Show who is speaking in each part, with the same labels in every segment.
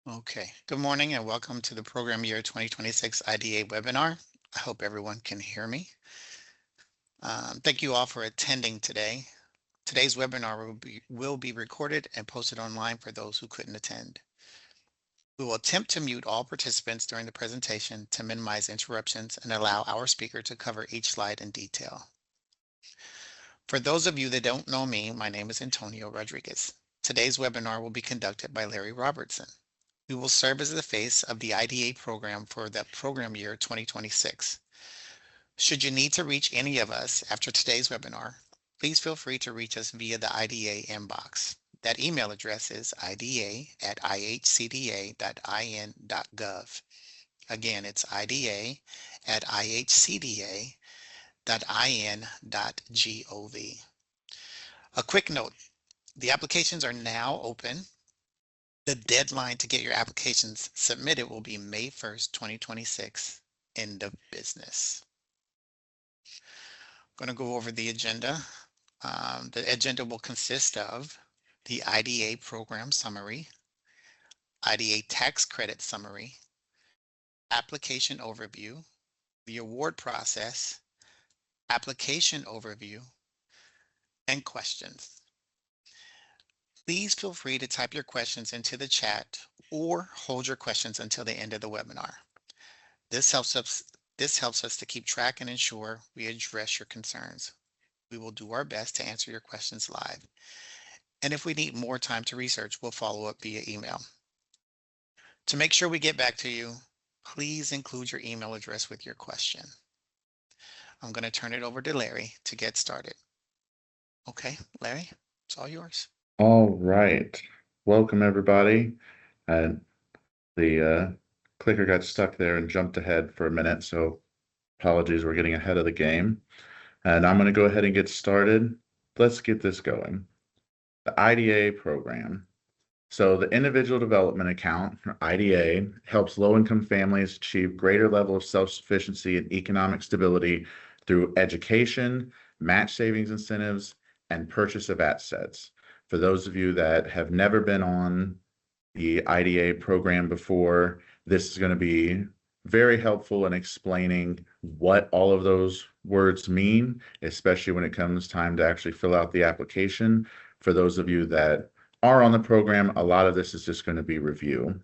Speaker 1: Okay, good morning and welcome to the Program Year 2026 IDA webinar. I hope everyone can hear me. Thank you all for attending today. Today's webinar will be recorded and posted online for those who couldn't attend. We will attempt to mute all participants during the presentation to minimize interruptions and allow our speaker to cover each slide in detail. For those of you that don't know me, my name is Antonio Rodriguez. Today's webinar will be conducted by Larry Robertson. We will serve as the face of the IDA program for the program year 2026. Should you need to reach any of us after today's webinar, please feel free to reach us via the IDA inbox. That email address is ida@ihcda.in.gov. Again, it's ida@ihcda.in.gov. A quick note, the applications are now open. The deadline to get your applications submitted will be May 1st, 2026. End of business. I'm going to go over the agenda. The agenda will consist of the IDA program summary, IDA tax credit summary, application overview, the award process, application overview, and questions. Please feel free to type your questions into the chat or hold your questions until the end of the webinar. This helps us to keep track and ensure we address your concerns. We will do our best to answer your questions live. And if we need more time to research, we'll follow up via email. To make sure we get back to you, please include your email address with your question. I'm going to turn it over to Larry to get started. Okay, Larry, it's all yours.
Speaker 2: All right. Welcome, everybody. The clicker got stuck there and jumped ahead for a minute, so apologies, we're getting ahead of the game. And I'm going to go ahead and get started. Let's get this going. The IDA program. So the Individual Development Account, or IDA, helps low-income families achieve greater level of self-sufficiency and economic stability through education, match savings incentives, and purchase of assets. For those of you that have never been on the IDA program before, this is going to be very helpful in explaining what all of those words mean, especially when it comes time to actually fill out the application. For those of you that are on the program, a lot of this is just going to be review.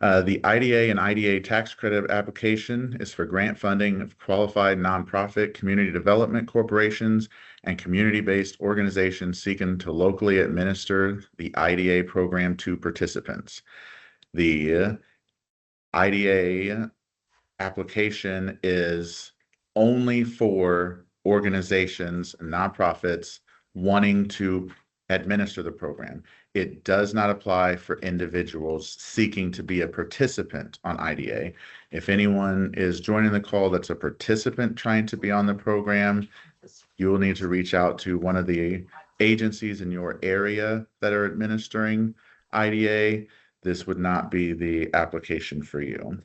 Speaker 2: The IDA and IDA tax credit application is for grant funding of qualified nonprofit community development corporations and community-based organizations seeking to locally administer the IDA program to participants. The IDA application is only for organizations, nonprofits wanting to administer the program. It does not apply for individuals seeking to be a participant on IDA. If anyone is joining the call that's a participant trying to be on the program, you will need to reach out to one of the agencies in your area that are administering IDA. This would not be the application for you.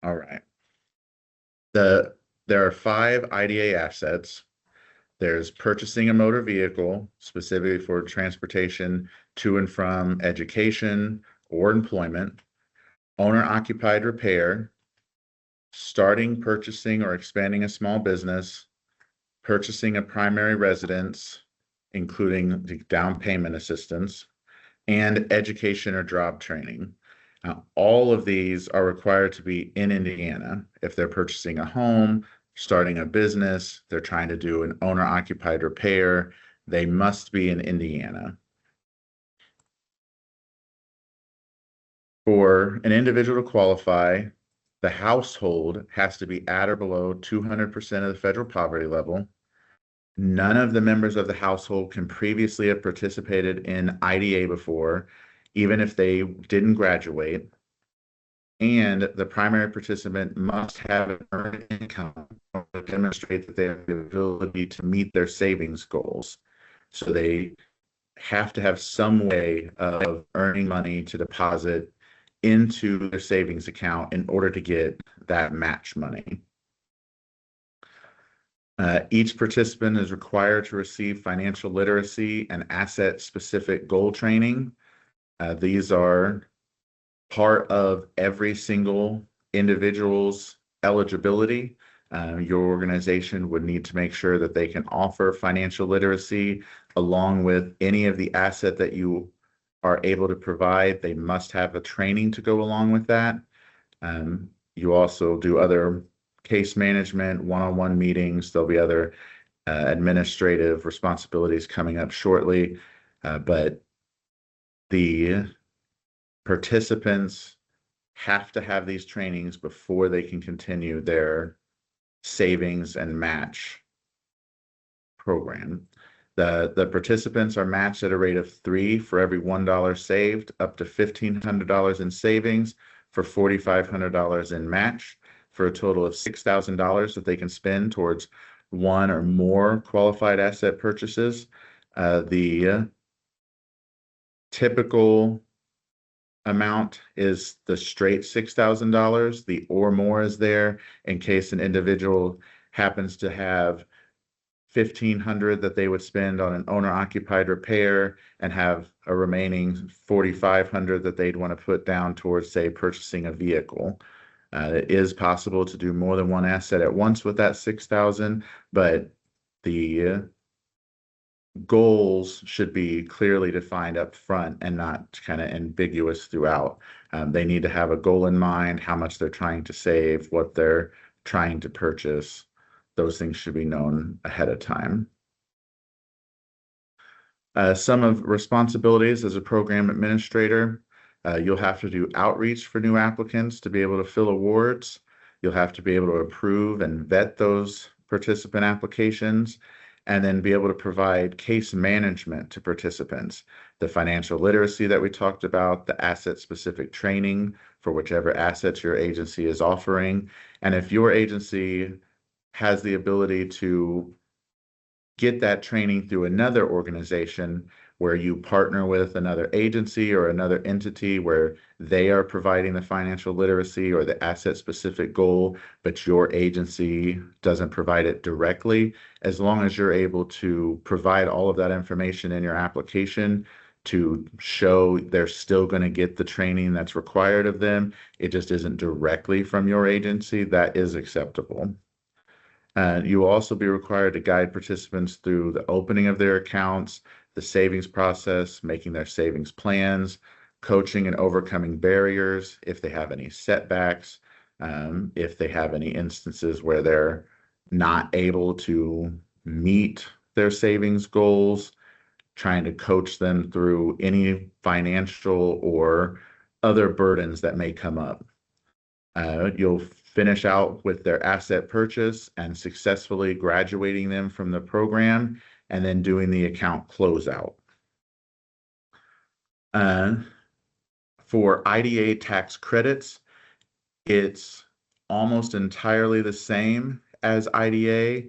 Speaker 2: All right. There are 5 IDA assets. There's purchasing a motor vehicle, specifically for transportation to and from education or employment, owner-occupied repair, starting, purchasing, or expanding a small business, purchasing a primary residence, including the down payment assistance, and education or job training. Now, all of these are required to be in Indiana. If they're purchasing a home, starting a business, they're trying to do an owner-occupied repair, they must be in Indiana. For an individual to qualify, the household has to be at or below 200% of the federal poverty level. None of the members of the household can previously have participated in IDA before, even if they didn't graduate. And the primary participant must have an earned income to demonstrate that they have the ability to meet their savings goals. So they have to have some way of earning money to deposit into their savings account in order to get that match money. Each participant is required to receive financial literacy and asset-specific goal training. These are part of every single individual's eligibility. Your organization would need to make sure that they can offer financial literacy along with any of the asset that you are able to provide. They must have a training to go along with that. You also do other case management, one-on-one meetings. There'll be other administrative responsibilities coming up shortly, but the participants have to have these trainings before they can continue their savings and match program. The participants are matched at a rate of 3 for every $1 saved, up to $1,500 in savings for $4,500 in match, for a total of $6,000 that they can spend towards one or more qualified asset purchases. The typical amount is the straight $6,000. The or more is there in case an individual happens to have $1,500 that they would spend on an owner-occupied repair and have a remaining $4,500 that they'd want to put down towards, say, purchasing a vehicle. It is possible to do more than one asset at once with that $6,000, but the goals should be clearly defined up front and not kind of ambiguous throughout. They need to have a goal in mind, how much they're trying to save, what they're trying to purchase. Those things should be known ahead of time. Some of responsibilities as a program administrator, you'll have to do outreach for new applicants to be able to fill awards. You'll have to be able to approve and vet those participant applications, and then be able to provide case management to participants. The financial literacy that we talked about, the asset-specific training for whichever assets your agency is offering. And if your agency has the ability to get that training through another organization where you partner with another agency or another entity where they are providing the financial literacy or the asset specific goal, but your agency doesn't provide it directly, as long as you're able to provide all of that information in your application to show they're still going to get the training that's required of them, it just isn't directly from your agency, that is acceptable. You will also be required to guide participants through the opening of their accounts, the savings process, making their savings plans, coaching and overcoming barriers if they have any setbacks, if they have any instances where they're not able to meet their savings goals, trying to coach them through any financial or other burdens that may come up. You'll finish out with their asset purchase and successfully graduating them from the program and then doing the account closeout. For IDA tax credits, it's almost entirely the same as IDA,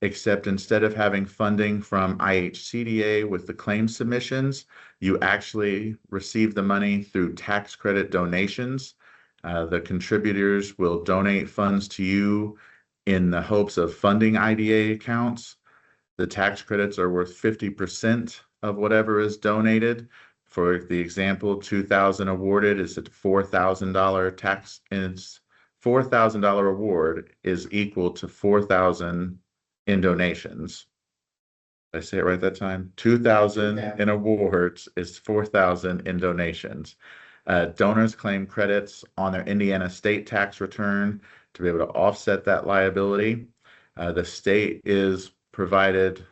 Speaker 2: except instead of having funding from IHCDA with the claim submissions, you actually receive the money through tax credit donations. The contributors will donate funds to you in the hopes of funding IDA accounts. The tax credits are worth 50% of whatever is donated. For the example, $2,000 awarded is a $4,000 tax, and it's $4,000 award is equal to $4,000 in donations. Did I say it right that time? 2,000 in awards is 4,000 in donations. Donors claim credits on their Indiana state tax return to be able to offset that liability. The state is provided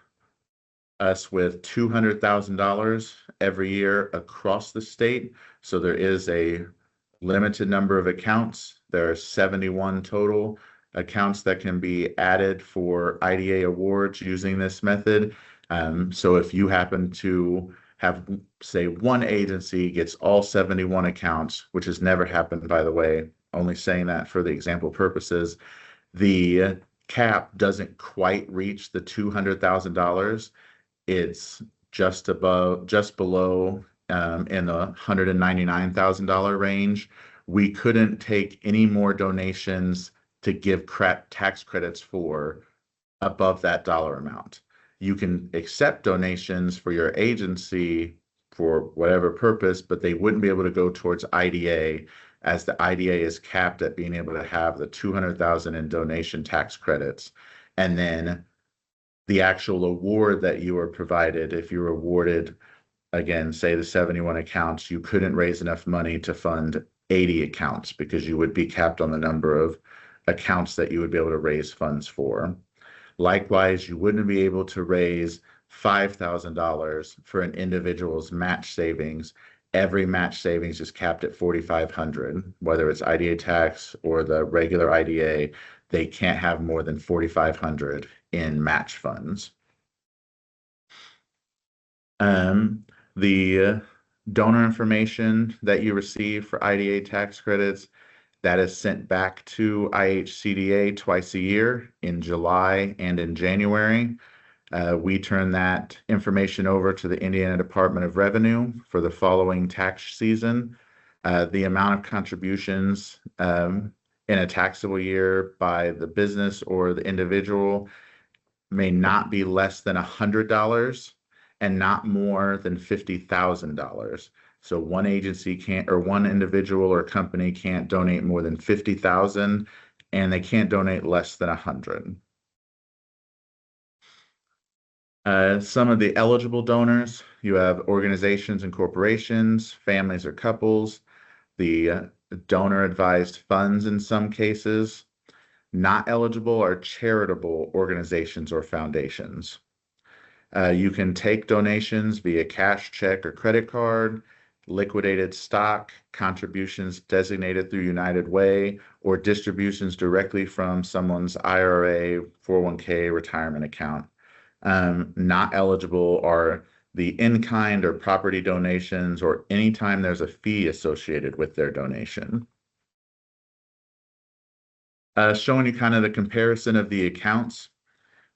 Speaker 2: us with $200,000 every year across the state. So there is a limited number of accounts. There are 71 total accounts that can be added for IDA awards using this method. So if you happen to have, say, one agency gets all 71 accounts, which has never happened, by the way, only saying that for the example purposes, the cap doesn't quite reach the $200,000. It's just below in the $199,000 range. We couldn't take any more donations to give tax credits for above that dollar amount. You can accept donations for your agency for whatever purpose, but they wouldn't be able to go towards IDA, as the IDA is capped at being able to have the 200,000 in donation tax credits. And then the actual award that you were provided, if you were awarded, again, say the 71 accounts, you couldn't raise enough money to fund 80 accounts because you would be capped on the number of accounts that you would be able to raise funds for. Likewise, you wouldn't be able to raise $5,000 for an individual's match savings. Every match savings is capped at 4,500, whether it's IDA tax or the regular IDA, they can't have more than 4,500 in match funds. The donor information that you receive for IDA tax credits, that is sent back to IHCDA twice a year, in July and in January. We turn that information over to the Indiana Department of Revenue for the following tax season. The amount of contributions in a taxable year by the business or the individual may not be less than $100 and not more than $50,000. So one agency can't, or one individual or company can't donate more than 50,000, and they can't donate less than 100. Some of the eligible donors, you have organizations and corporations, families or couples, the donor advised funds in some cases. Not eligible are charitable organizations or foundations. You can take donations via cash, check, or credit card, liquidated stock, contributions designated through United Way, or distributions directly from someone's IRA, 401k, retirement account. Not eligible are the in-kind or property donations, or anytime there's a fee associated with their donation. Showing you kind of the comparison of the accounts.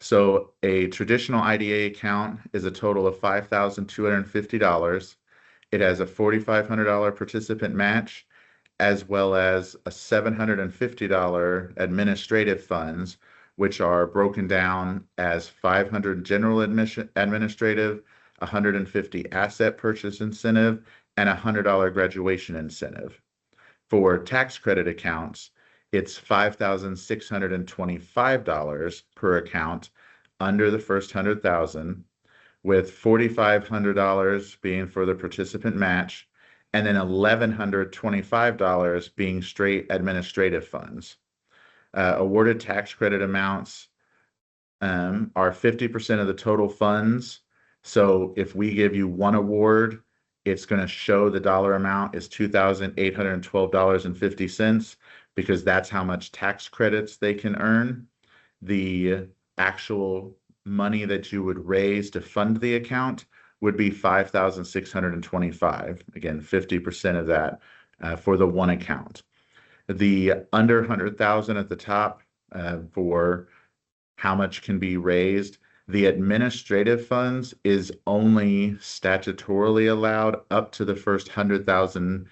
Speaker 2: So a traditional IDA account is a total of $5,250. It has a $4,500 participant match, as well as a $750 administrative funds, which are broken down as 500 general administrative, 150 asset purchase incentive, and a $100 graduation incentive. For tax credit accounts, it's $5,625 per account under the first 100,000, with $4,500 being for the participant match, and then $1,125 being straight administrative funds. Awarded tax credit amounts are 50% of the total funds. So if we give you one award, it's going to show the dollar amount is $2,812.50 because that's how much tax credits they can earn. The actual money that you would raise to fund the account would be $5,625. Again, 50% of that for the one account. The under 100,000 at the top for how much can be raised. The administrative funds is only statutorily allowed up to the first 100,000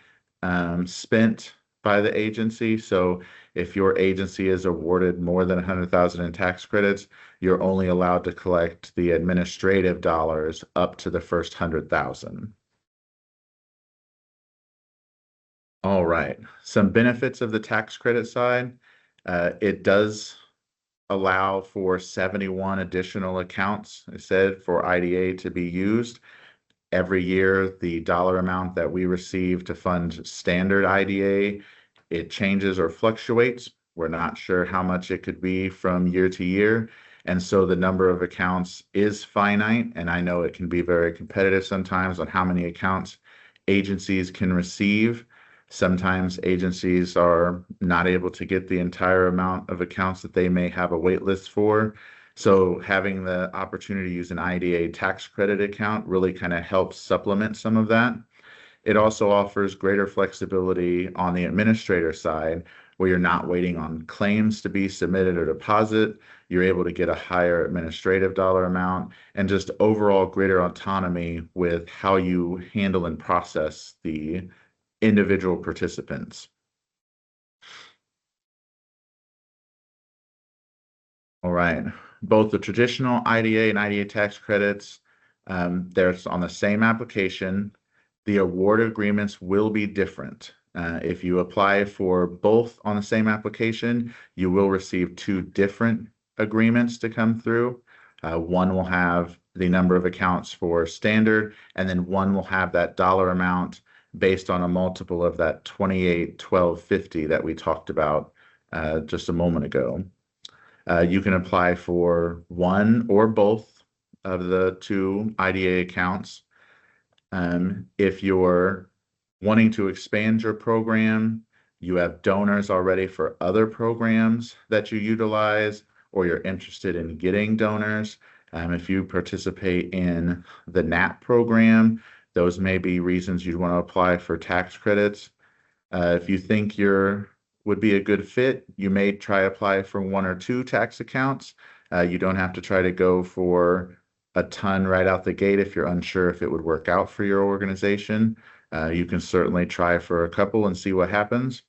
Speaker 2: spent by the agency. So if your agency is awarded more than 100,000 in tax credits, you're only allowed to collect the administrative dollars up to the first 100,000. All right, some benefits of the tax credit side. It does allow for 71 additional accounts, I said, for IDA to be used. Every year, the dollar amount that we receive to fund standard IDA, it changes or fluctuates. We're not sure how much it could be from year to year. And so the number of accounts is finite. And I know it can be very competitive sometimes on how many accounts agencies can receive. Sometimes agencies are not able to get the entire amount of accounts that they may have a wait list for. So having the opportunity to use an IDA tax credit account really kind of helps supplement some of that. It also offers greater flexibility on the administrator side, where you're not waiting on claims to be submitted or deposit. You're able to get a higher administrative dollar amount and just overall greater autonomy with how you handle and process the individual participants. All right, both the traditional IDA and IDA tax credits, they're on the same application. The award agreements will be different. If you apply for both on the same application, you will receive two different agreements to come through. One will have the number of accounts for standard, and then one will have that dollar amount based on a multiple of that 28,1250 that we talked about just a moment ago. You can apply for one or both of the two IDA accounts. If you're wanting to expand your program, you have donors already for other programs that you utilize, or you're interested in getting donors. If you participate in the NAP program, those may be reasons you'd want to apply for tax credits. If you think would be a good fit, you may try apply for one or two tax accounts. You don't have to try to go for a ton right out the gate if you're unsure if it would work out for your organization. You can certainly try for a couple and see what happens.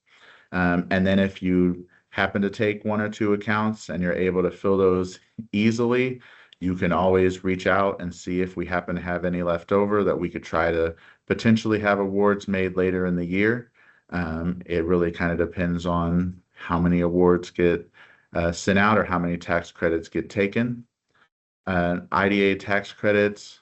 Speaker 2: And then if you happen to take one or two accounts and you're able to fill those easily, you can always reach out and see if we happen to have any left over that we could try to potentially have awards made later in the year. It really kind of depends on how many awards get sent out or how many tax credits get taken. IDA tax credits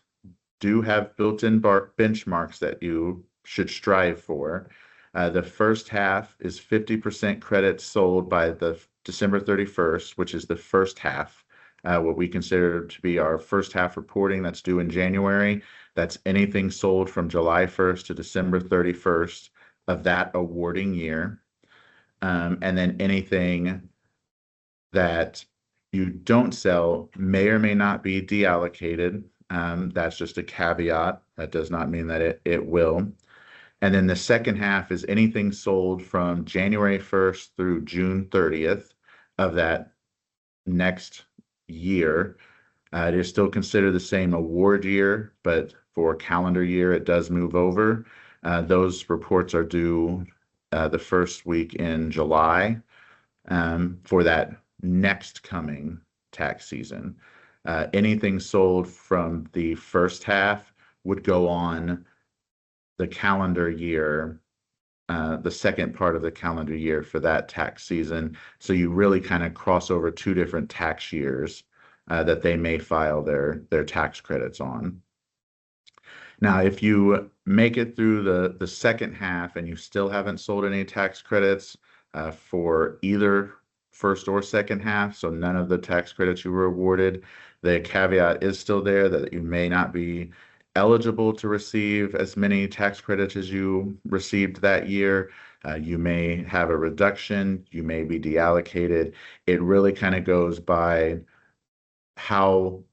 Speaker 2: do have built-in benchmarks that you should strive for. The first half is 50% credits sold by the December 31st, which is the first half, what we consider to be our first half reporting that's due in January. That's anything sold from July 1st to December 31st of that awarding year. And then anything that you don't sell may or may not be deallocated. That's just a caveat. That does not mean that it will. And then the second half is anything sold from January 1st through June 30th of that next year. It is still considered the same award year, but for calendar year, it does move over. Those reports are due the first week in July for that next coming tax season. Anything sold from the first half would go on the calendar year, the second part of the calendar year for that tax season. So you really kind of cross over two different tax years that they may file their tax credits on. Now, if you make it through the second half and you still haven't sold any tax credits for either first or second half, so none of the tax credits you were awarded, the caveat is still there that you may not be eligible to receive as many tax credits as you received that year. You may have a reduction, you may be deallocated. It really kind of goes by how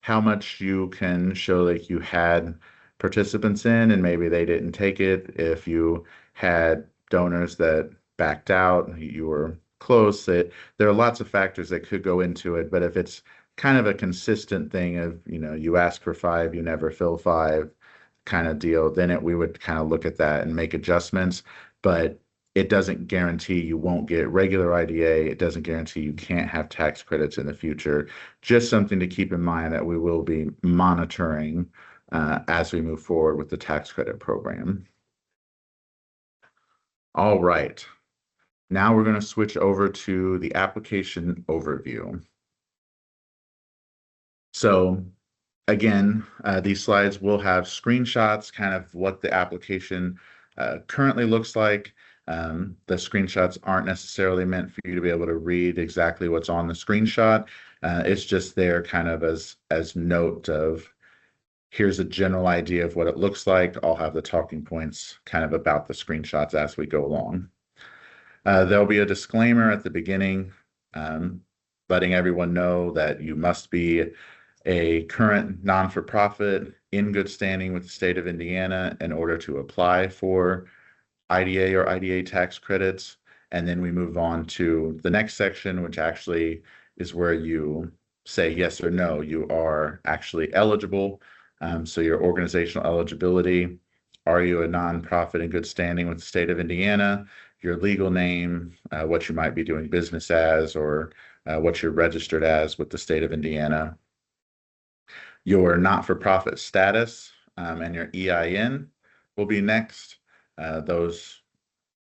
Speaker 2: much you can show that you had participants in and maybe they didn't take it. If you had donors that backed out, you were close. There are lots of factors that could go into it, but if it's kind of a consistent thing of, you ask for 5, you never fill 5 kind of deal, then we would kind of look at that and make adjustments. But it doesn't guarantee you won't get regular IDA. It doesn't guarantee you can't have tax credits in the future. Just something to keep in mind that we will be monitoring as we move forward with the tax credit program. All right. Now we're going to switch over to the application overview. So again, these slides will have screenshots, kind of what the application currently looks like. The screenshots aren't necessarily meant for you to be able to read exactly what's on the screenshot. It's just there kind of as note of, here's a general idea of what it looks like. I'll have the talking points kind of about the screenshots as we go along. There'll be a disclaimer at the beginning, letting everyone know that you must be a current non-for-profit in good standing with the state of Indiana in order to apply for IDA or IDA tax credits. And then we move on to the next section, which actually is where you say yes or no, you are actually eligible. So your organizational eligibility, are you a nonprofit in good standing with the state of Indiana? Your legal name, what you might be doing business as, or what you're registered as with the state of Indiana. Your not-for-profit status and your EIN will be next. Those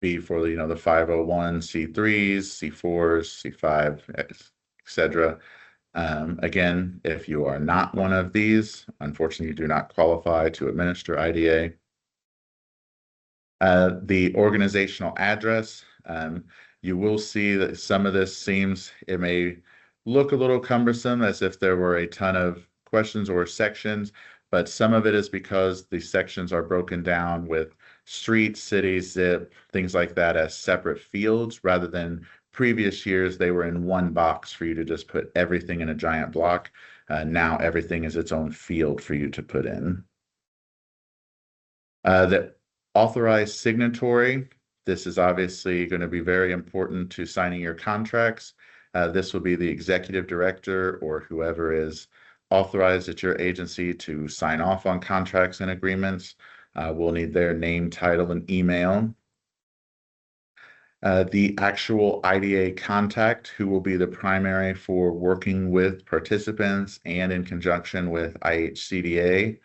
Speaker 2: be for the 501c3s, C4s, C5, etc. Again, if you are not one of these, unfortunately, you do not qualify to administer IDA. The organizational address, you will see that some of this it may look a little cumbersome, as if there were a ton of questions or sections, but some of it is because the sections are broken down with street, city, zip, things like that as separate fields, rather than previous years they were in one box for you to just put everything in a giant block. Now everything is its own field for you to put in. The authorized signatory, this is obviously going to be very important to signing your contracts. This will be the executive director or whoever is authorized at your agency to sign off on contracts and agreements. We'll need their name, title, and email. The actual IDA contact, who will be the primary for working with participants and in conjunction with IHCDA.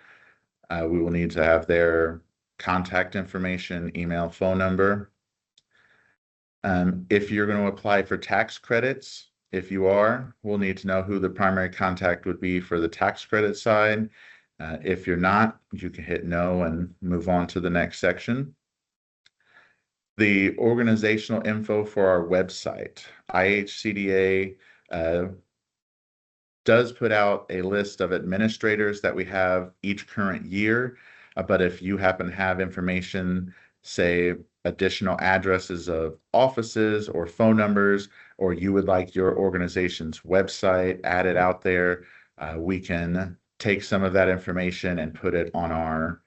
Speaker 2: We will need to have their contact information, email, phone number. If you're going to apply for tax credits, if you are, we'll need to know who the primary contact would be for the tax credit side. If you're not, you can hit no and move on to the next section. The organizational info for our website. IHCDA does put out a list of administrators that we have each current year, but if you happen to have information, say additional addresses of offices or phone numbers, or you would like your organization's website added out there, we can take some of that information and put it on our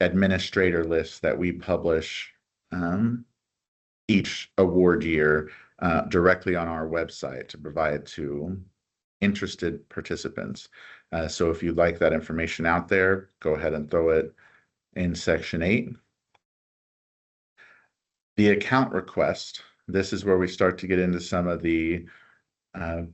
Speaker 2: administrator list that we publish each award year directly on our website to provide to interested participants. So if you'd like that information out there, go ahead and throw it in section 8. The account request, this is where we start to get into some of the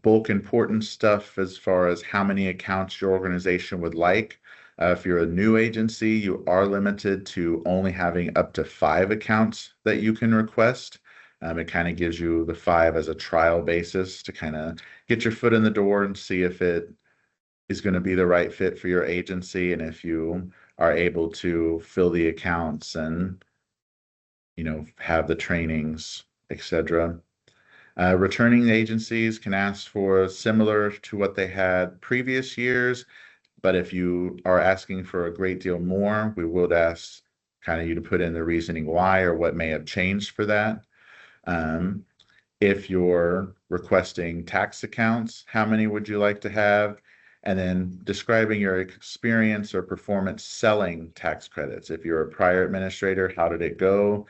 Speaker 2: bulk important stuff as far as how many accounts your organization would like. If you're a new agency, you are limited to only having up to 5 accounts that you can request. It kind of gives you the 5 as a trial basis to kind of get your foot in the door and see if it is going to be the right fit for your agency, and if you are able to fill the accounts and have the trainings, etc. Returning agencies can ask for similar to what they had previous years, but if you are asking for a great deal more, we would ask kind of you to put in the reasoning why or what may have changed for that. If you're requesting tax accounts, how many would you like to have? And then describing your experience or performance selling tax credits. If you're a prior administrator, how did it go?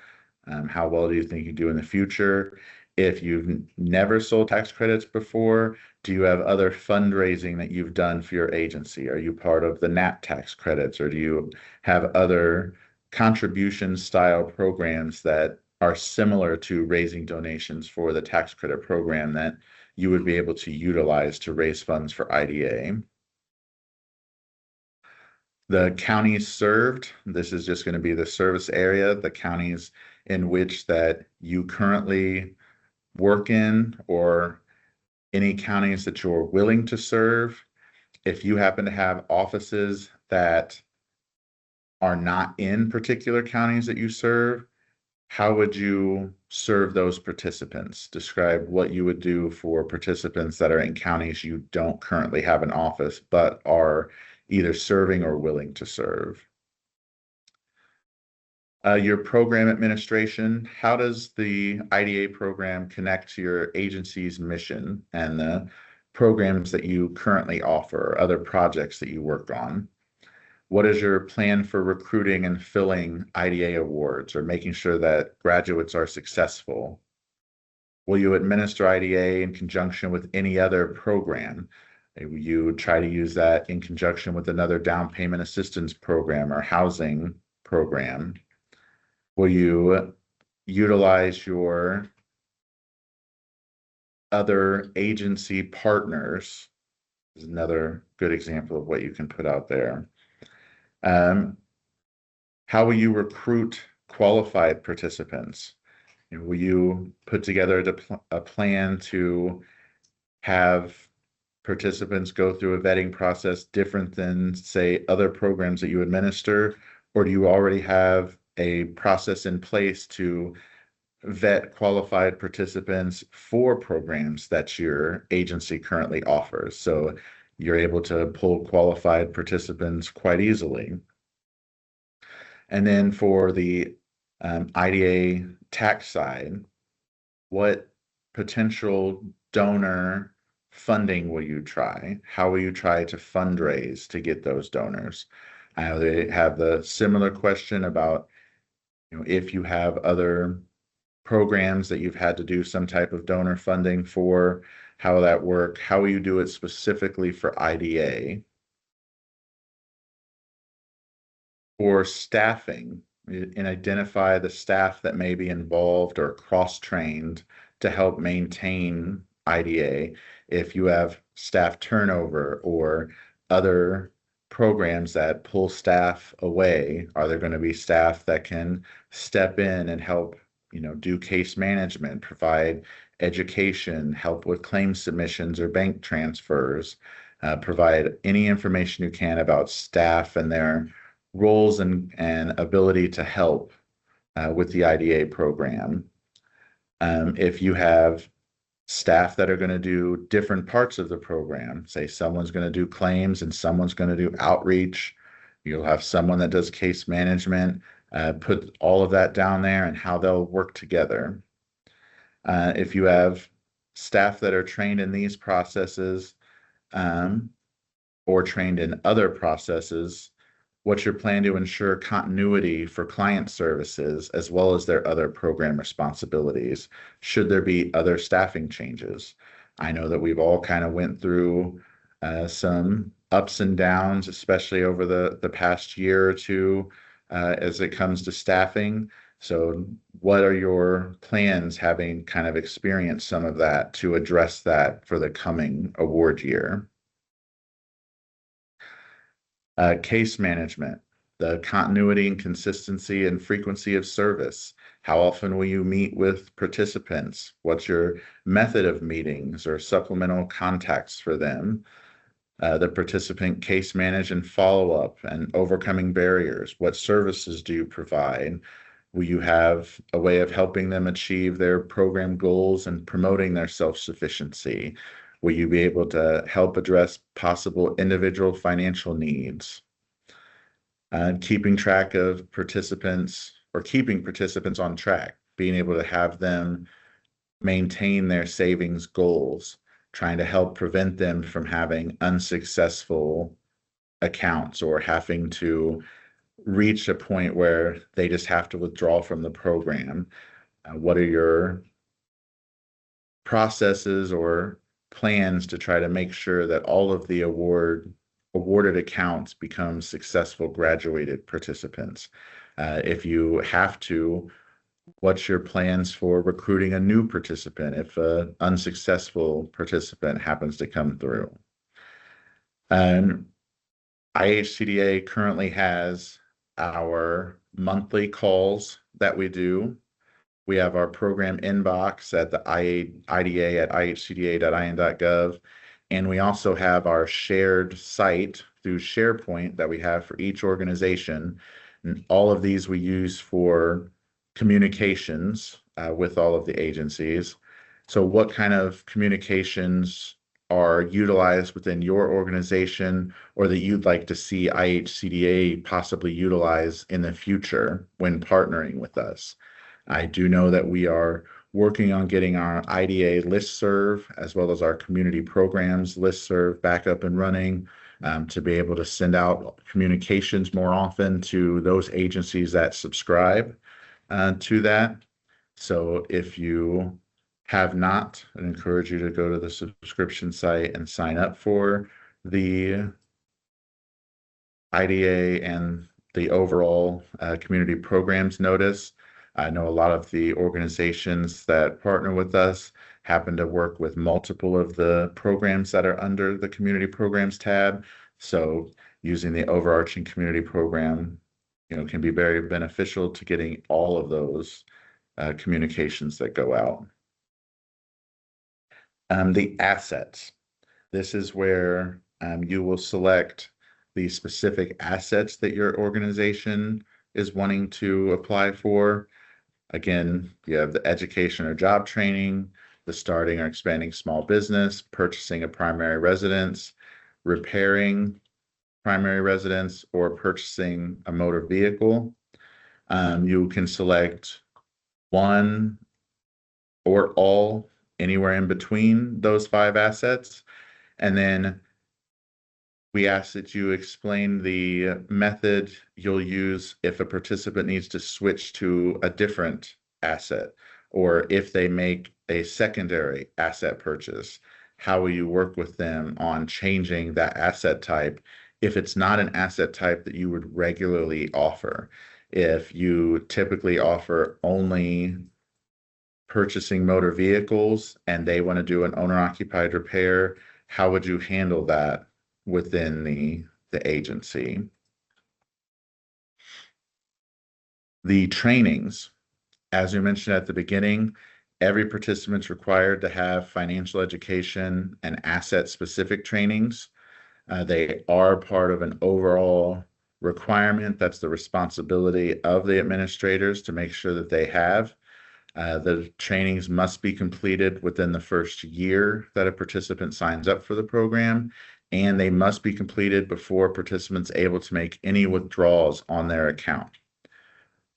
Speaker 2: How well do you think you do in the future? If you've never sold tax credits before, do you have other fundraising that you've done for your agency? Are you part of the NAT tax credits, or do you have other contribution style programs that are similar to raising donations for the tax credit program that you would be able to utilize to raise funds for IDA? The counties served, this is just going to be the service area, the counties in which that you currently work in, or any counties that you're willing to serve. If you happen to have offices that are not in particular counties that you serve, how would you serve those participants? Describe what you would do for participants that are in counties you don't currently have an office, but are either serving or willing to serve. Your program administration, how does the IDA program connect to your agency's mission and the programs that you currently offer, or other projects that you work on? What is your plan for recruiting and filling IDA awards, or making sure that graduates are successful? Will you administer IDA in conjunction with any other program? Will you try to use that in conjunction with another down payment assistance program or housing program? Will you utilize your other agency partners is another good example of what you can put out there. How will you recruit qualified participants? Will you put together a plan to have participants go through a vetting process different than, say, other programs that you administer? Or do you already have a process in place to vet qualified participants for programs that your agency currently offers? So you're able to pull qualified participants quite easily. And then for the IDA tax side, what potential donor funding will you try? How will you try to fundraise to get those donors? They have the similar question about, if you have other programs that you've had to do some type of donor funding for, how will that work? How will you do it specifically for IDA? For staffing, and identify the staff that may be involved or cross-trained to help maintain IDA. If you have staff turnover or other programs that pull staff away, are there going to be staff that can step in and help, do case management, provide education, help with claim submissions or bank transfers, provide any information you can about staff and their roles and ability to help with the IDA program. If you have staff that are going to do different parts of the program, say someone's going to do claims and someone's going to do outreach, you'll have someone that does case management, put all of that down there and how they'll work together. If you have staff that are trained in these processes or trained in other processes, what's your plan to ensure continuity for client services as well as their other program responsibilities? Should there be other staffing changes? I know that we've all kind of went through some ups and downs, especially over the past year or two as it comes to staffing. So what are your plans, having kind of experienced some of that, to address that for the coming award year? Case management, the continuity and consistency and frequency of service. How often will you meet with participants? What's your method of meetings or supplemental contacts for them? The participant case manage and follow up and overcoming barriers. What services do you provide? Will you have a way of helping them achieve their program goals and promoting their self-sufficiency? Will you be able to help address possible individual financial needs? Keeping track of participants, or keeping participants on track, being able to have them maintain their savings goals, trying to help prevent them from having unsuccessful accounts or having to reach a point where they just have to withdraw from the program. What are your processes or plans to try to make sure that all of the awarded accounts become successful graduated participants? If you have to, what's your plans for recruiting a new participant if an unsuccessful participant happens to come through? IHCDA currently has our monthly calls that we do. We have our program inbox at the IDA at ihcda.in.gov. And we also have our shared site through SharePoint that we have for each organization. And all of these we use for communications with all of the agencies. So what kind of communications are utilized within your organization, or that you'd like to see IHCDA possibly utilize in the future when partnering with us? I do know that we are working on getting our IDA listserv as well as our community programs listserv back up and running to be able to send out communications more often to those agencies that subscribe to that. So if you have not, I encourage you to go to the subscription site and sign up for the IDA and the overall community programs notice. I know a lot of the organizations that partner with us happen to work with multiple of the programs that are under the community programs tab. So using the overarching community program, can be very beneficial to getting all of those communications that go out. The assets. This is where you will select the specific assets that your organization is wanting to apply for. Again, you have the education or job training, the starting or expanding small business, purchasing a primary residence, repairing primary residence, or purchasing a motor vehicle. You can select one or all anywhere in between those 5 assets. And then we ask that you explain the method you'll use if a participant needs to switch to a different asset, or if they make a secondary asset purchase. How will you work with them on changing that asset type if it's not an asset type that you would regularly offer? If you typically offer only purchasing motor vehicles and they want to do an owner-occupied repair, how would you handle that within the agency? The trainings, as we mentioned at the beginning, every participant's required to have financial education and asset-specific trainings. They are part of an overall requirement. That's the responsibility of the administrators to make sure that they have. The trainings must be completed within the first year that a participant signs up for the program, and they must be completed before participants able to make any withdrawals on their account.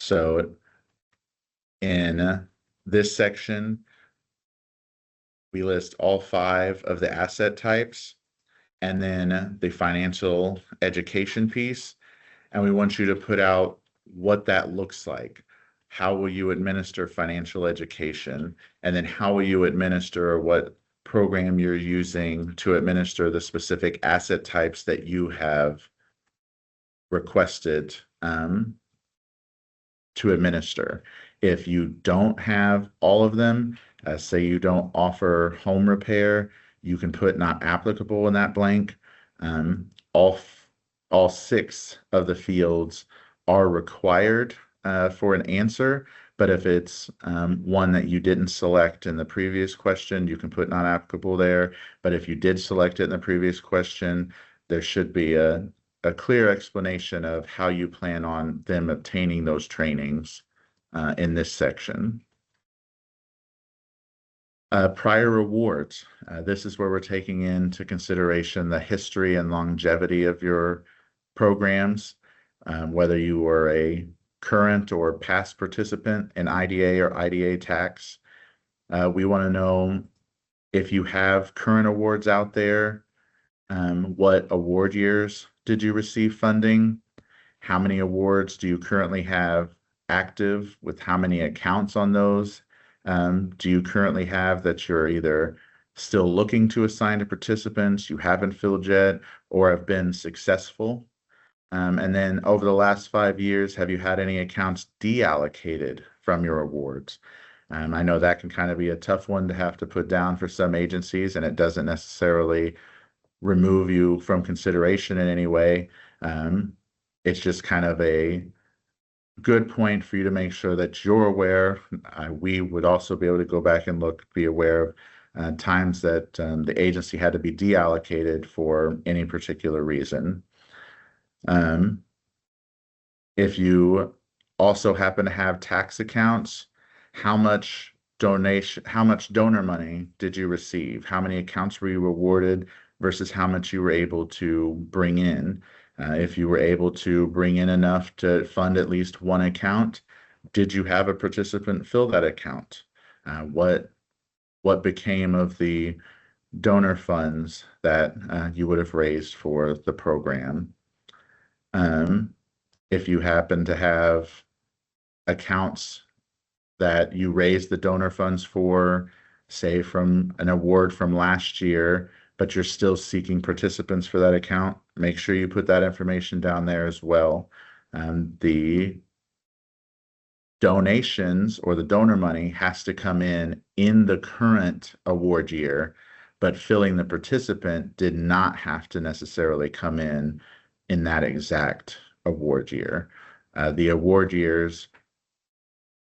Speaker 2: So in this section, we list all 5 of the asset types and then the financial education piece. And we want you to put out what that looks like. How will you administer financial education? And then how will you administer what program you're using to administer the specific asset types that you have requested to administer. If you don't have all of them, say you don't offer home repair, you can put not applicable in that blank. All 6 of the fields are required for an answer, but if it's one that you didn't select in the previous question, you can put not applicable there. But if you did select it in the previous question, there should be a clear explanation of how you plan on them obtaining those trainings in this section. Prior rewards. This is where we're taking into consideration the history and longevity of your programs, whether you were a current or past participant in IDA or IDA tax. We want to know if you have current awards out there, what award years did you receive funding? How many awards do you currently have active, with how many accounts on those? Do you currently have that you're either still looking to assign to participants, you haven't filled yet, or have been successful? And then over the last 5 years, have you had any accounts deallocated from your awards? I know that can kind of be a tough one to have to put down for some agencies, and it doesn't necessarily remove you from consideration in any way. It's just kind of a good point for you to make sure that you're aware. We would also be able to go back and be aware of times that the agency had to be deallocated for any particular reason. If you also happen to have tax accounts, how much donor money did you receive? How many accounts were you rewarded versus how much you were able to bring in? If you were able to bring in enough to fund at least one account, did you have a participant fill that account? What became of the donor funds that you would have raised for the program? If you happen to have accounts that you raised the donor funds for, say from an award from last year, but you're still seeking participants for that account, make sure you put that information down there as well. The donations or the donor money has to come in the current award year, but filling the participant did not have to necessarily come in that exact award year. The award years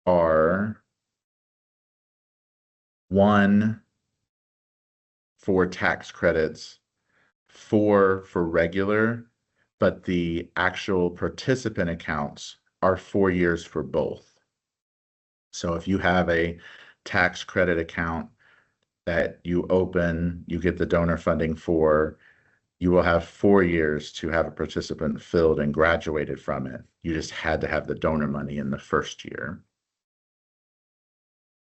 Speaker 2: are 1 for tax credits, 4 for regular, but the actual participant accounts are 4 years for both. So if you have a tax credit account that you open, you get the donor funding for, you will have 4 years to have a participant filled and graduated from it. You just had to have the donor money in the first year.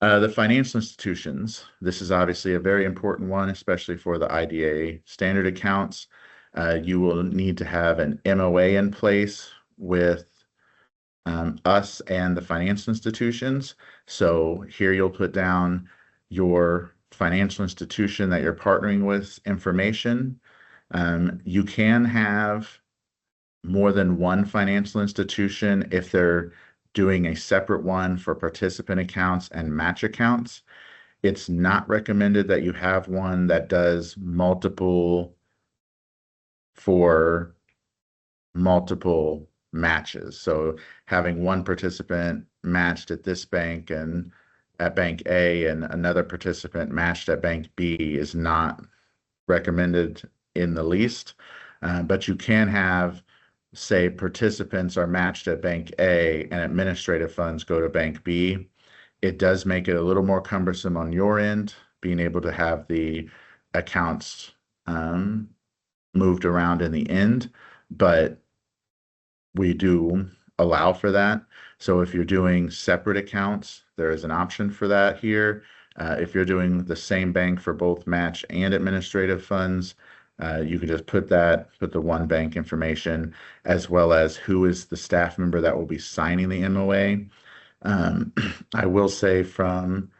Speaker 2: The financial institutions, this is obviously a very important one, especially for the IDA standard accounts. You will need to have an MOA in place with us and the financial institutions. So here you'll put down your financial institution that you're partnering with information. You can have more than one financial institution if they're doing a separate one for participant accounts and match accounts. It's not recommended that you have one that does multiple for multiple matches. So having one participant matched at this bank and at bank A and another participant matched at bank B is not recommended in the least. But you can have, say, participants are matched at bank A and administrative funds go to bank B. It does make it a little more cumbersome on your end, being able to have the accounts moved around in the end, but we do allow for that. So if you're doing separate accounts, there is an option for that here. If you're doing the same bank for both match and administrative funds, you can just put the one bank information, as well as who is the staff member that will be signing the MOA. I will say from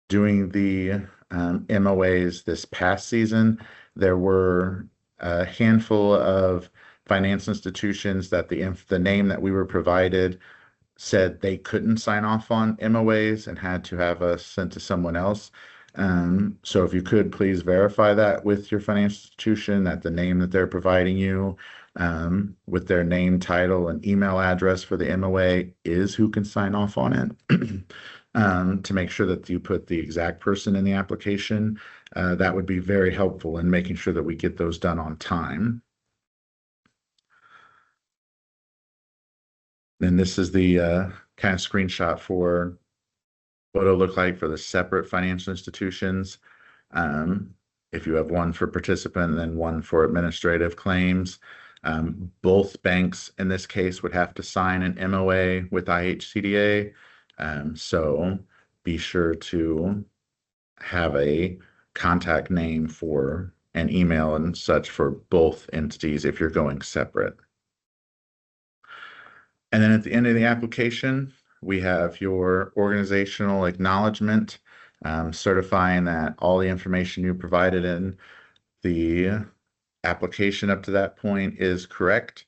Speaker 2: doing the MOAs this past season, there were a handful of financial institutions that the name that we were provided said they couldn't sign off on MOAs and had to have us sent to someone else. So if you could please verify that with your financial institution, that the name that they're providing you with their name, title, and email address for the MOA is who can sign off on it. To make sure that you put the exact person in the application, that would be very helpful in making sure that we get those done on time. And this is the kind of screenshot for what it'll look like for the separate financial institutions. If you have one for participant and then one for administrative claims, both banks in this case would have to sign an MOA with IHCDA. So be sure to have a contact name for an email and such for both entities if you're going separate. And then at the end of the application, we have your organizational acknowledgement, certifying that all the information you provided in the application up to that point is correct.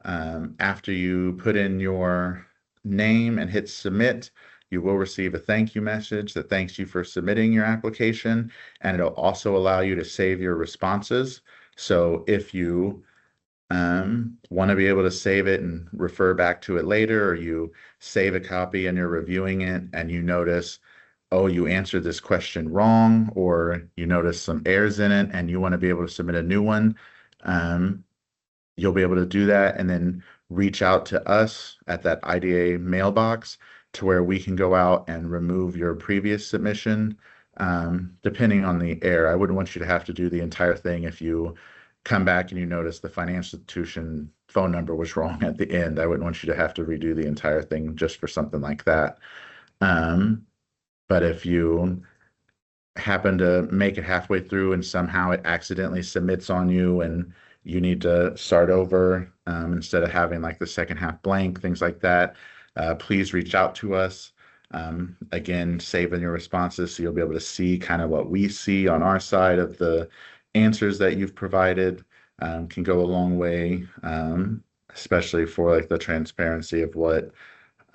Speaker 2: After you put in your name and hit submit, you will receive a thank you message that thanks you for submitting your application, and it'll also allow you to save your responses. So if you want to be able to save it and refer back to it later, or you save a copy and you're reviewing it and you notice, oh, you answered this question wrong, or you notice some errors in it and you want to be able to submit a new one, you'll be able to do that and then reach out to us at that IDA mailbox to where we can go out and remove your previous submission, depending on the error. I wouldn't want you to have to do the entire thing if you come back and you notice the financial institution phone number was wrong at the end. I wouldn't want you to have to redo the entire thing just for something like that. But if you happen to make it halfway through and somehow it accidentally submits on you and you need to start over instead of having like the second half blank, things like that, please reach out to us. Again, saving your responses so you'll be able to see kind of what we see on our side of the answers that you've provided, can go a long way, especially for like the transparency of what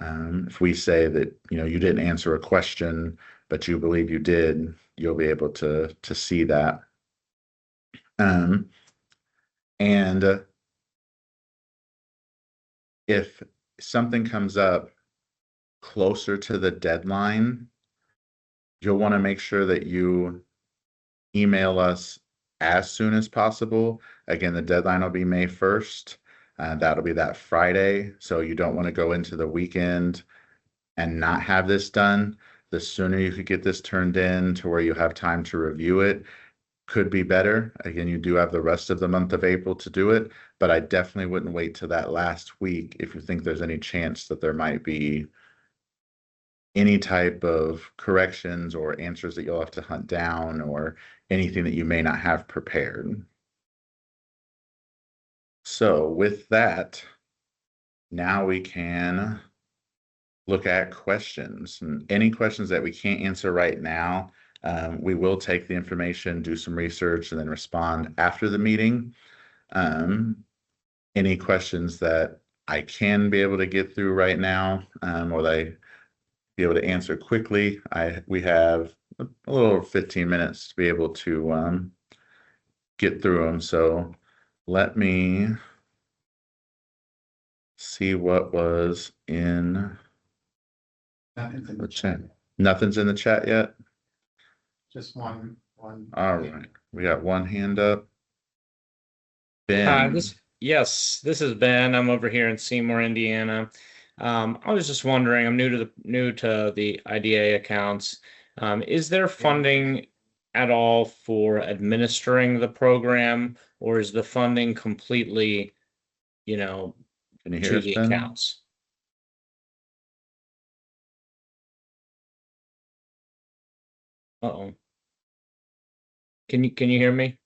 Speaker 2: If we say that, you didn't answer a question, but you believe you did, you'll be able to see that. And if something comes up closer to the deadline, you'll want to make sure that you email us as soon as possible. Again, the deadline will be May 1st. That'll be that Friday. So you don't want to go into the weekend and not have this done. The sooner you could get this turned in to where you have time to review it could be better. Again, you do have the rest of the month of April to do it, but I definitely wouldn't wait till that last week if you think there's any chance that there might be any type of corrections or answers that you'll have to hunt down or anything that you may not have prepared. So with that, now we can look at questions. And any questions that we can't answer right now, we will take the information, do some research, and then respond after the meeting. Any questions that I can be able to get through right now, or that I be able to answer quickly, we have a little over 15 minutes to be able to get through them. So let me see what was in
Speaker 1: Nothing's in
Speaker 2: the chat. Nothing's in the chat yet?
Speaker 1: Just one.
Speaker 2: All right, we got one hand up.
Speaker 3: Hi,
Speaker 2: Ben,
Speaker 3: yes, this is Ben. I'm over here in Seymour, Indiana. I was just wondering, I'm new to the IDA accounts. Is there funding at all for administering the program, or is the funding completely,
Speaker 2: can you hear
Speaker 3: to
Speaker 2: us,
Speaker 3: the
Speaker 2: Ben?
Speaker 3: accounts? Uh-oh. Can you hear me?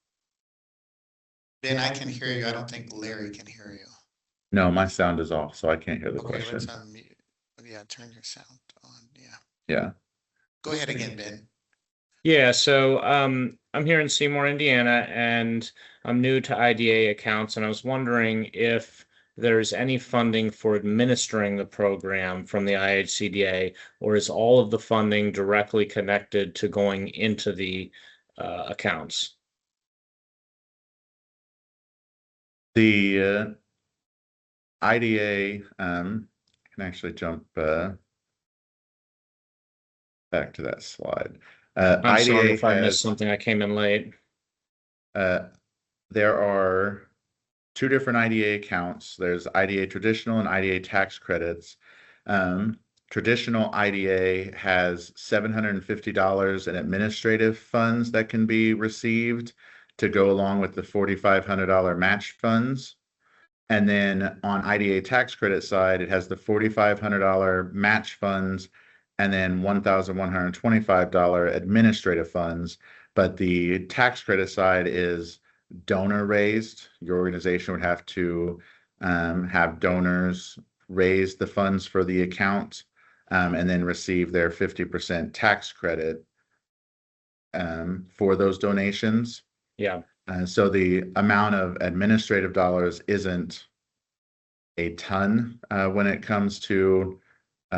Speaker 1: Ben, I can hear you. I don't think Larry can hear you.
Speaker 2: No, my sound is off, so I can't hear the
Speaker 1: Okay, let's
Speaker 2: question.
Speaker 1: unmute. Yeah, turn your sound on. Yeah.
Speaker 2: Yeah.
Speaker 1: Go ahead again, Ben.
Speaker 3: Yeah, so I'm here in Seymour, Indiana, and I'm new to IDA accounts, and I was wondering if there's any funding for administering the program from the IHCDA, or is all of the funding directly connected to going into the accounts?
Speaker 2: The IDA, I can actually jump back to that slide.
Speaker 3: I'm sorry
Speaker 2: IDA
Speaker 3: if I missed
Speaker 2: has,
Speaker 3: something. I came in late.
Speaker 2: there are two different IDA accounts. There's IDA traditional and IDA tax credits. Traditional IDA has $750 in administrative funds that can be received to go along with the $4,500 match funds. And then on IDA tax credit side, it has the $4,500 match funds and then $1,125 administrative funds. But the tax credit side is donor raised. Your organization would have to have donors raise the funds for the account and then receive their 50% tax credit for those donations.
Speaker 3: Yeah.
Speaker 2: So the amount of administrative dollars isn't a ton when it comes to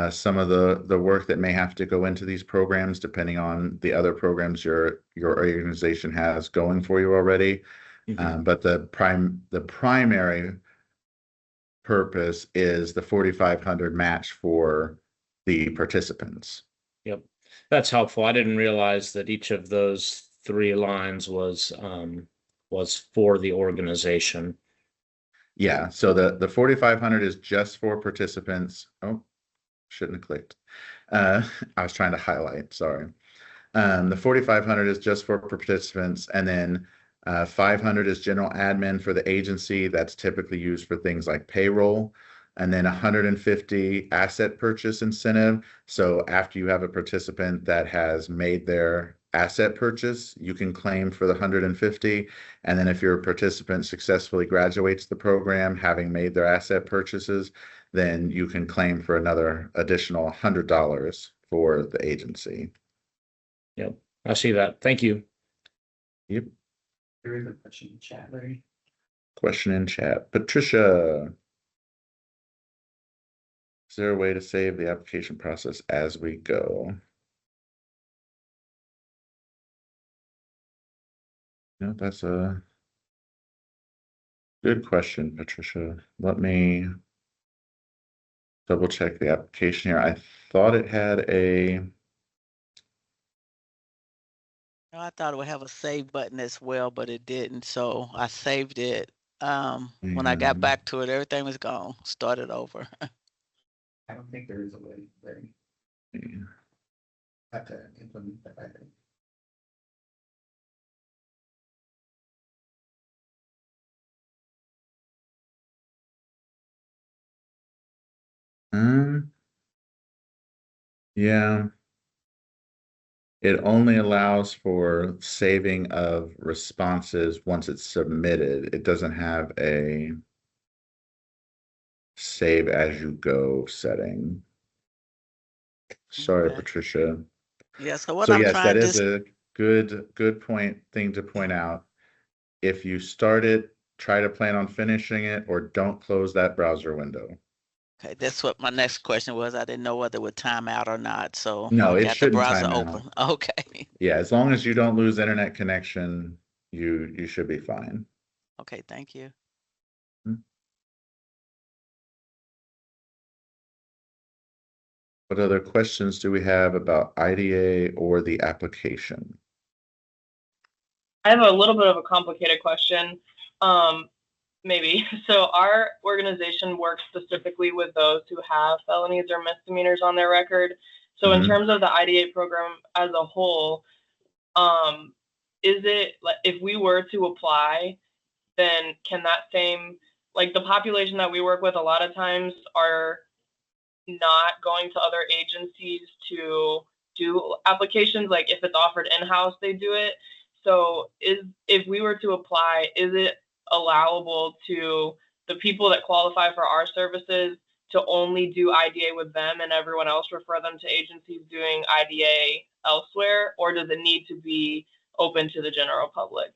Speaker 2: some of the work that may have to go into these programs, depending on the other programs your organization has going for you already. But the primary purpose is the 4,500 match for the participants.
Speaker 3: Yep, that's helpful. I didn't realize that each of those three lines was for the organization.
Speaker 2: Yeah, so the 4,500 is just for participants. Oh, shouldn't have clicked. I was trying to highlight, sorry. The 4,500 is just for participants, and then 500 is general admin for the agency. That's typically used for things like payroll. And then 150 asset purchase incentive. So after you have a participant that has made their asset purchase, you can claim for the 150. And then if your participant successfully graduates the program, having made their asset purchases, then you can claim for another additional $100 for the agency.
Speaker 3: Yep, I see that. Thank you.
Speaker 2: Yep.
Speaker 1: There is a question in chat, Larry.
Speaker 2: Question in chat. Patricia. Is there a way to save the application process as we go? No, that's a good question, Patricia. Let me double check the application here. I thought it had a,
Speaker 4: I thought it would have a save button as well, but it didn't, so I saved it. When I got
Speaker 2: Yeah.
Speaker 4: back to it, everything was gone, started over.
Speaker 5: I don't think there is a way, Larry. Have to implement that, I think.
Speaker 2: Um, yeah. It only allows for saving of responses once it's submitted. It doesn't have a save as you go setting. Sorry,
Speaker 4: Okay.
Speaker 2: Patricia.
Speaker 4: Yeah, so what
Speaker 2: So
Speaker 4: I'm
Speaker 2: yes, that
Speaker 4: trying
Speaker 2: is
Speaker 4: to,
Speaker 2: a good thing to point out. If you start it, try to plan on finishing it, or don't close that browser window.
Speaker 4: okay, that's what my next question was. I didn't know whether it would time out or not, so
Speaker 2: No,
Speaker 4: I
Speaker 2: it
Speaker 4: got the
Speaker 2: shouldn't
Speaker 4: browser
Speaker 2: time out.
Speaker 4: open. Okay,
Speaker 2: Yeah, as long as you don't lose internet connection, you should be fine.
Speaker 4: okay, thank you.
Speaker 2: What other questions do we have about IDA or the application?
Speaker 6: I have a little bit of a complicated question. Maybe. So our organization works specifically with those who have felonies or misdemeanors on their record. So in
Speaker 2: Mhm.
Speaker 6: terms of the IDA program as a whole, is it like if we were to apply, then can that same, like the population that we work with a lot of times are not going to other agencies to do applications, like if it's offered in-house they do it. So if we were to apply, is it allowable to the people that qualify for our services to only do IDA with them and everyone else refer them to agencies doing IDA elsewhere, or does it need to be open to the general public?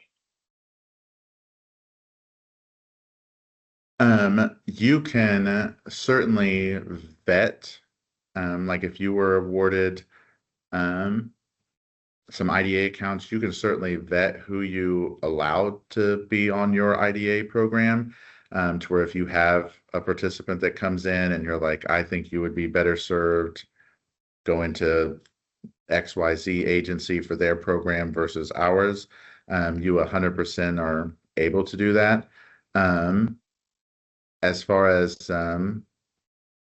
Speaker 2: You can certainly vet, like if you were awarded some IDA accounts, you can certainly vet who you allow to be on your IDA program, to where if you have a participant that comes in and you're like, I think you would be better served going to XYZ agency for their program versus ours, you 100% are able to do that. As far as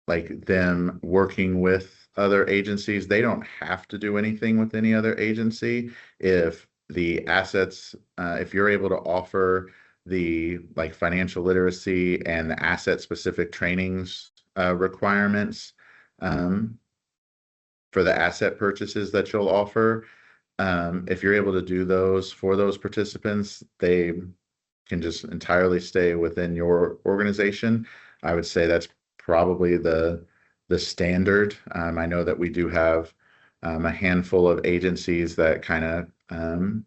Speaker 2: like them working with other agencies, they don't have to do anything with any other agency. If the assets, if you're able to offer the like financial literacy and the asset specific trainings requirements for the asset purchases that you'll offer, if you're able to do those for those participants, they can just entirely stay within your organization. I would say that's probably the standard. I know that we do have a handful of agencies that kind of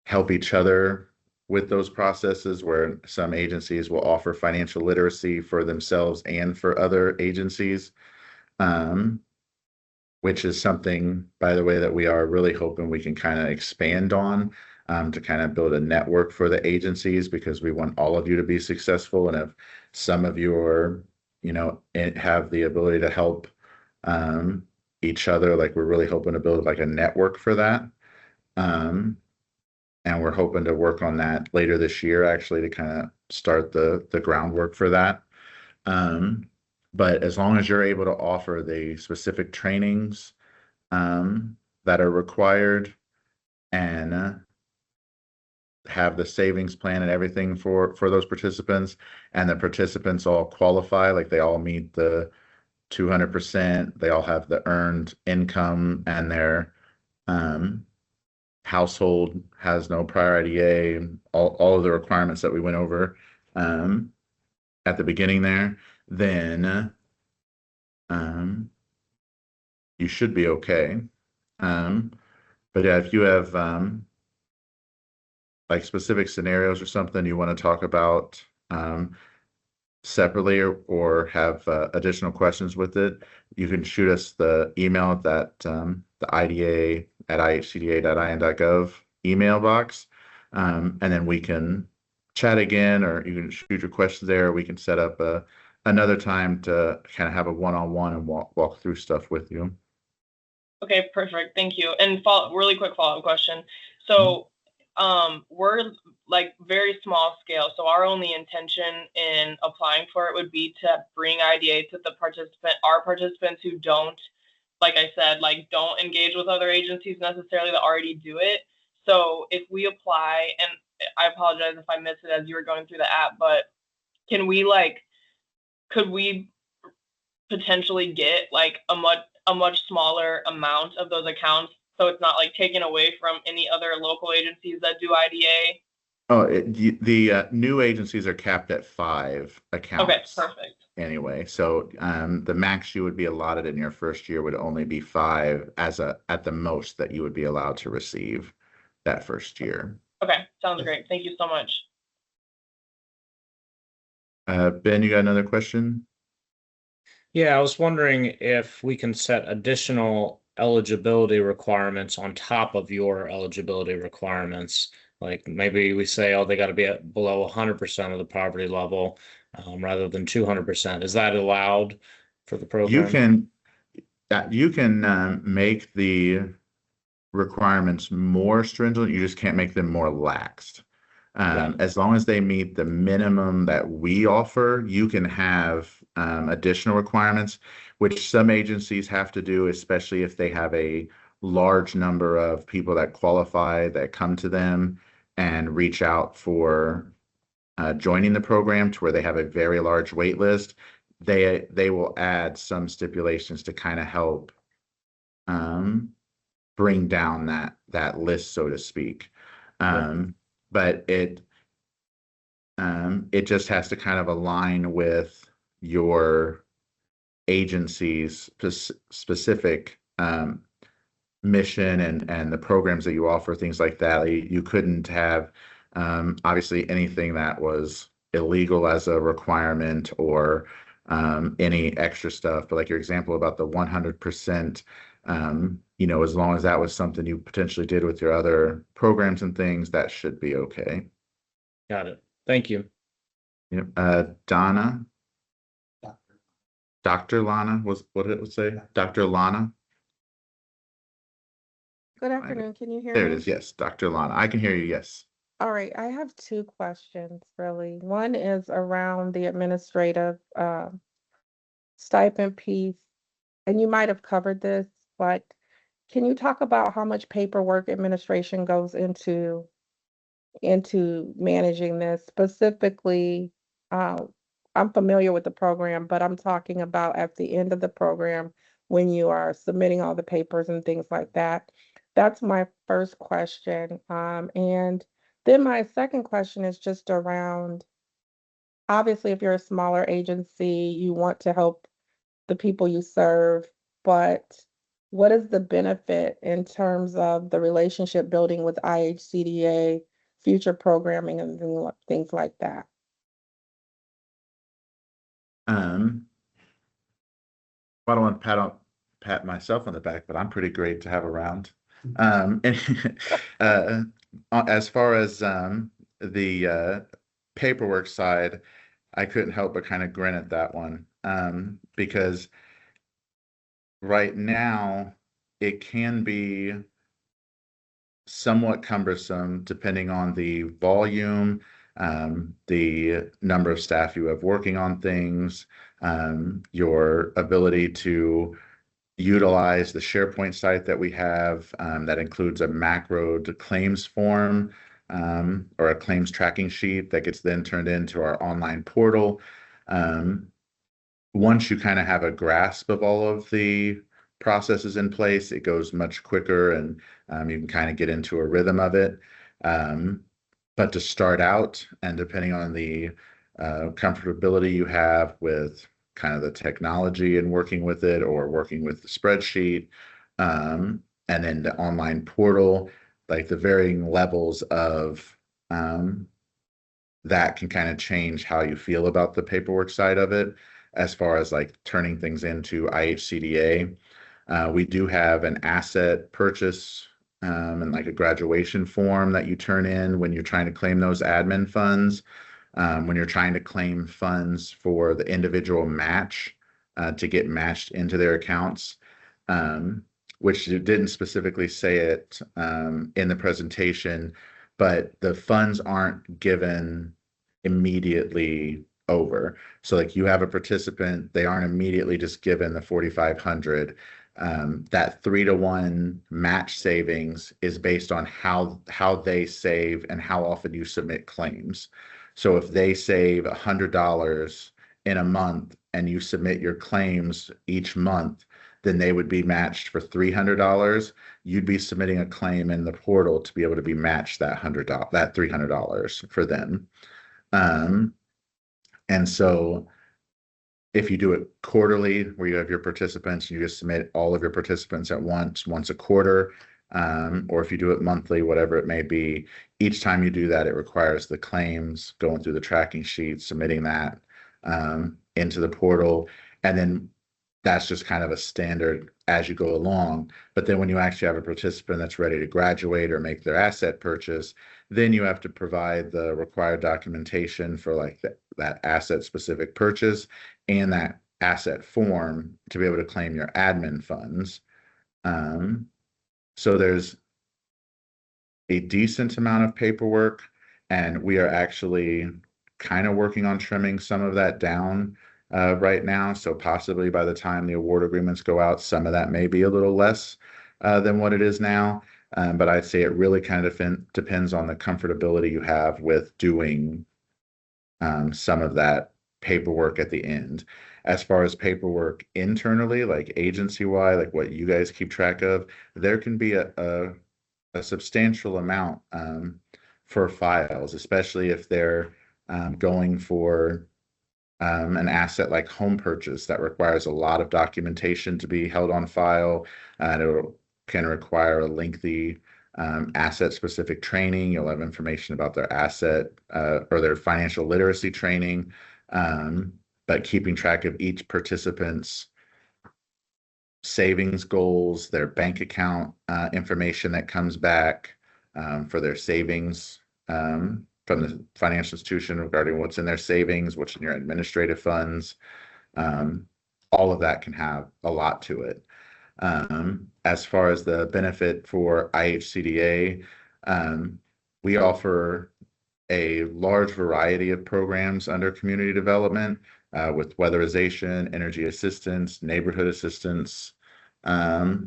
Speaker 2: help each other with those processes, where some agencies will offer financial literacy for themselves and for other agencies, which is something, by the way, that we are really hoping we can kind of expand on, to kind of build a network for the agencies, because we want all of you to be successful. And if some of you are, have the ability to help each other, like we're really hoping to build like a network for that. And we're hoping to work on that later this year, actually, to kind of start the groundwork for that. But as long as you're able to offer the specific trainings that are required and have the savings plan and everything for those participants, and the participants all qualify, like they all meet the 200%, they all have the earned income, and their household has no prior IDA, all of the requirements that we went over at the beginning there, then you should be okay. But yeah, if you have like specific scenarios or something you want to talk about, separately or have additional questions with it, you can shoot us the email at that the IDA@ihcda.in.gov email box, and then we can chat again, or you can shoot your questions there. We can set up another time to kind of have a one-on-one and walk through stuff with you.
Speaker 6: Okay, perfect. Thank you. And really quick follow-up question. So, we're like very small scale. So our only intention in applying for it would be to bring IDA to our participants who don't, like I said, like don't engage with other agencies necessarily that already do it. So if we apply, and I apologize if I missed it as you were going through the app, but could we potentially get like a much smaller amount of those accounts, so it's not like taken away from any other local agencies that do IDA?
Speaker 2: Oh, the new agencies are capped at 5 accounts.
Speaker 6: Okay, perfect.
Speaker 2: Anyway, so the max you would be allotted in your first year would only be 5 at the most that you would be allowed to receive that first year.
Speaker 6: Okay, sounds great. Thank you so much.
Speaker 2: Ben, you got another question?
Speaker 3: Yeah, I was wondering if we can set additional eligibility requirements on top of your eligibility requirements. Like maybe we say, oh, they got to be at below 100% of the poverty level, rather than 200%. Is that allowed for the program?
Speaker 2: You can make the requirements more stringent. You just can't make them more laxed. As long as they meet the minimum that we offer, you can have additional requirements, which some agencies have to do, especially if they have a large number of people that qualify that come to them and reach out for joining the program, to where they have a very large wait list. They will add some stipulations to kind of help bring down that list, so to speak. But it just has to kind of align with your agency's specific mission and the programs that you offer, things like that. You couldn't have obviously anything that was illegal as a requirement, or any extra stuff. But like your example about the 100%, as long as that was something you potentially did with your other programs and things, that should be okay.
Speaker 3: Got it. Thank you.
Speaker 2: Yep. Donna? Dr. Lana was what it would say? Dr. Lana?
Speaker 7: Good afternoon. Can you hear
Speaker 2: There
Speaker 7: me?
Speaker 2: it is. Yes, Dr. Lana. I can hear you. Yes.
Speaker 7: All right. I have 2 questions, really. One is around the administrative stipend piece, and you might have covered this, but can you talk about how much paperwork administration goes into managing this? Specifically, I'm familiar with the program, but I'm talking about at the end of the program when you are submitting all the papers and things like that. That's my first question. And then my second question is just around, obviously, if you're a smaller agency, you want to help the people you serve, but what is the benefit in terms of the relationship building with IHCDA, future programming, and things like that?
Speaker 2: I don't want to pat myself on the back, but I'm pretty great to have around. And, as far as the paperwork side, I couldn't help but kind of grin at that one, because right now it can be somewhat cumbersome depending on the volume, the number of staff you have working on things, your ability to utilize the SharePoint site that we have, that includes a macroed claims form, or a claims tracking sheet that gets then turned into our online portal. Once you kind of have a grasp of all of the processes in place, it goes much quicker, and you can kind of get into a rhythm of it. But to start out, and depending on the comfortability you have with kind of the technology and working with it, or working with the spreadsheet, and then the online portal, like the varying levels of that can kind of change how you feel about the paperwork side of it, as far as like turning things into IHCDA. We do have an asset purchase and like a graduation form that you turn in when you're trying to claim those admin funds. When you're trying to claim funds for the individual match to get matched into their accounts, which you didn't specifically say it in the presentation, but the funds aren't given immediately over. So like you have a participant, they aren't immediately just given the 4,500. That 3-to-1 match savings is based on how they save and how often you submit claims. So if they save $100 in a month and you submit your claims each month, then they would be matched for $300. You'd be submitting a claim in the portal to be able to be matched that $300 for them. And so if you do it quarterly, where you have your participants, you just submit all of your participants at once a quarter, or if you do it monthly, whatever it may be, each time you do that, it requires the claims, going through the tracking sheet, submitting that into the portal. And then that's just kind of a standard as you go along. But then when you actually have a participant that's ready to graduate or make their asset purchase, then you have to provide the required documentation for like that asset specific purchase and that asset form to be able to claim your admin funds. So there's a decent amount of paperwork, and we are actually kind of working on trimming some of that down right now. So possibly by the time the award agreements go out, some of that may be a little less than what it is now. But I'd say it really kind of depends on the comfortability you have with doing some of that paperwork at the end. As far as paperwork internally, like agency-wide, like what you guys keep track of, there can be a substantial amount for files, especially if they're going for an asset like home purchase that requires a lot of documentation to be held on file. It can require a lengthy asset-specific training. You'll have information about their asset or their financial literacy training, but keeping track of each participant's savings goals, their bank account information that comes back for their savings from the financial institution regarding what's in their savings, what's in your administrative funds. All of that can have a lot to it. As far as the benefit for IHCDA, we offer a large variety of programs under community development with weatherization, energy assistance, neighborhood assistance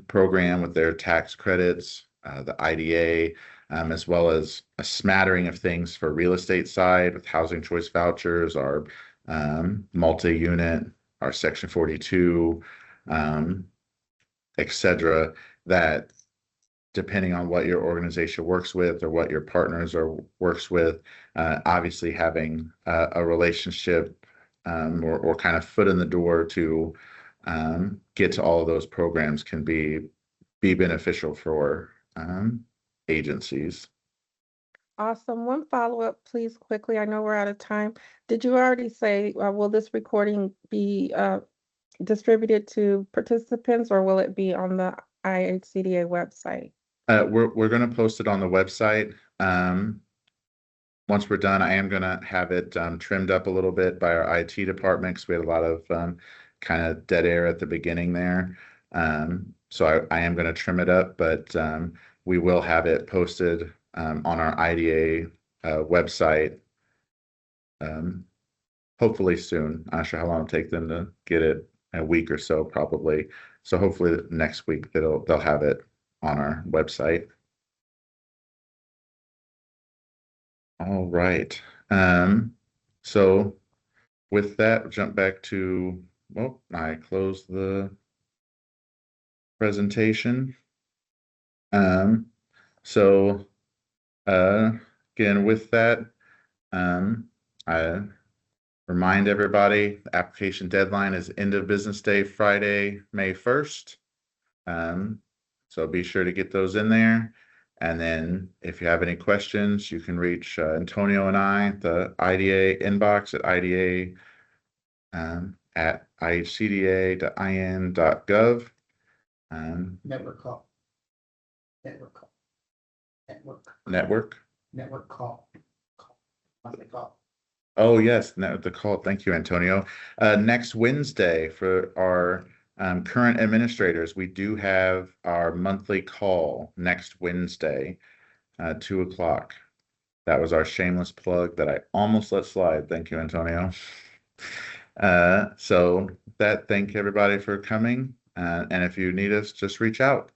Speaker 2: program with their tax credits, the IDA, as well as a smattering of things for real estate side with housing choice vouchers, our multi-unit, our Section 42, et cetera, that depending on what your organization works with or what your partners works with, obviously having a relationship or kind of foot in the door to get to all of those programs can be beneficial for agencies.
Speaker 7: Awesome. One follow-up, please, quickly. I know we're out of time. Did you already say, will this recording be distributed to participants, or will it be on the IHCDA website?
Speaker 2: We're going to post it on the website. Once we're done, I am going to have it trimmed up a little bit by our IT department because we had a lot of kind of dead air at the beginning there. So I am going to trim it up, but we will have it posted on our IDA website hopefully soon. I'm not sure how long it'll take them to get it, a week or so probably. So hopefully next week they'll have it on our website. All right. So with that, jump back to, well, I closed the presentation. So again, with that, I remind everybody the application deadline is end of business day, Friday, May 1st. So be sure to get those in there. And then if you have any questions, you can reach Antonio and I, the IDA inbox at IDA at ihcda.in.gov.
Speaker 5: Network call. Network call. Network.
Speaker 2: Network.
Speaker 5: Network call. Call. Monthly call.
Speaker 2: Oh, yes, the call. Thank you, Antonio. Next Wednesday for our current administrators, we do have our monthly call next Wednesday, 2 o'clock. That was our shameless plug that I almost let slide. Thank you, Antonio. So thank everybody for coming. And if you need us, just reach out.